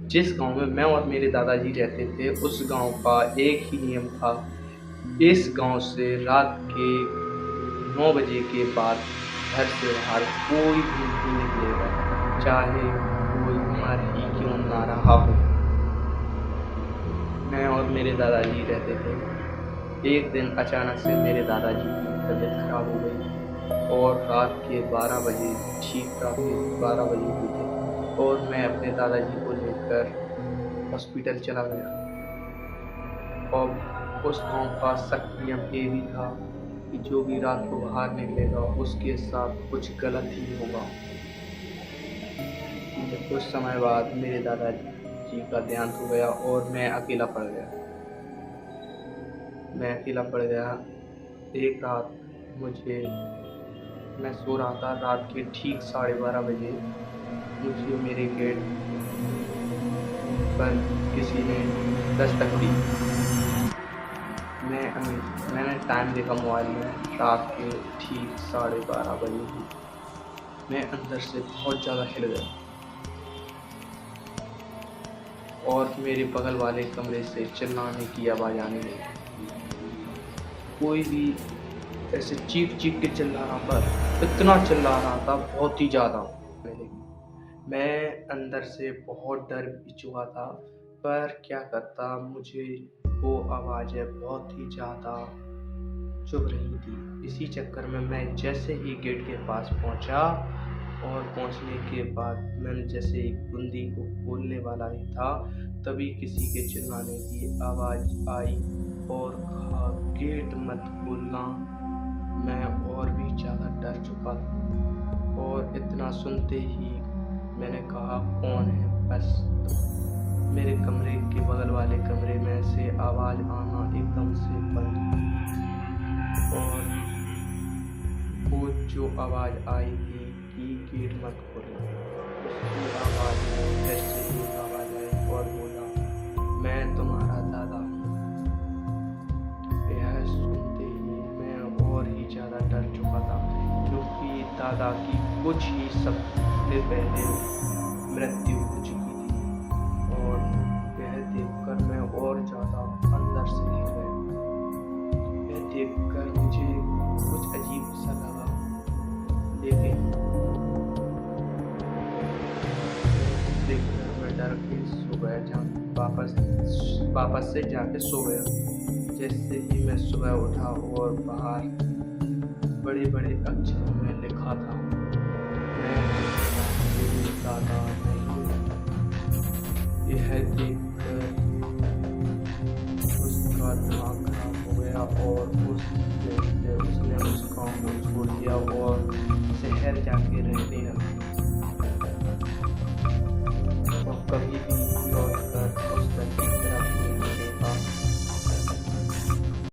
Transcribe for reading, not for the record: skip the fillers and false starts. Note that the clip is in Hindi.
जिस गाँव में मैं और मेरे दादाजी रहते थे, उस गाँव का एक ही नियम था, इस गाँव से रात के 9 बजे के बाद घर से बाहर कोई भी नहीं निकलेगा, चाहे कोई मर ही क्यों ना रहा हो। मैं और मेरे दादाजी रहते थे। एक दिन अचानक से मेरे दादाजी की तबीयत खराब हो गई और रात के 12 बजे, ठीक रात के 12 बजे हुए थे और मैं अपने दादाजी को लेकर हॉस्पिटल चला गया। और उस गाँव का सख्त नियम ये भी था कि जो भी रात को बाहर निकलेगा उसके साथ कुछ गलत ही होगा। कुछ समय बाद मेरे दादाजी का देहांत हो गया और मैं अकेला पड़ गया। एक रात मैं सो रहा था, रात के ठीक 12:30 बजे मुझे मेरे गेट पर किसी ने दस्तक दी। मैंने टाइम देखा मोबाइल में, रात के ठीक 12:30 बजे थी। मैं अंदर से बहुत ज़्यादा हिल गया और मेरे बगल वाले कमरे से चिल्लाने की आवाज़ आने लगी। कोई भी ऐसे चीख के चिल्ला रहा था, इतना चिल्ला रहा था, बहुत ही ज़्यादा। मैं अंदर से बहुत डर भी चुका था, पर क्या करता, मुझे वो आवाज़ें बहुत ही ज़्यादा चुभ रही थी। इसी चक्कर में मैं जैसे ही गेट के पास पहुंचा और पहुंचने के बाद मैंने जैसे ही कुंडी को खोलने वाला ही था, तभी किसी के चिल्लाने की आवाज़ आई और कहा, गेट मत खोलना। मैं और भी ज़्यादा डर चुका था और इतना सुनते ही मैंने कहा, कौन है? बस मेरे कमरे के बगल वाले कमरे में से आवाज़ आना एकदम से बंद और वो जो आवाज़ आई थी कि गेट मत खोलना, उसकी आवाज़ में जैसे ही आवाज़ आई और बोला, मैं तुम्हारा दादा। यह सुनते ही मैं और ही ज़्यादा डर चुका था, क्योंकि दादा की कुछ ही सबसे पहले मृत्यु हो चुकी थी और यह देखकर मैं और ज़्यादा अंदर से हिल गया। यह देखकर मुझे कुछ अजीब सा लगा, लेकिन देखकर मैं डर के सो गया, वापस से जाके सो गया। जैसे ही मैं सुबह उठा और बाहर बड़े बड़े अक्षरों में लिखा था, मैं दादा नहीं हूँ। यह देखकर उसका दिमाग खराब हो गया और उसने उस गाँव को छोड़ दिया और शहर जाके रहने लगा और कभी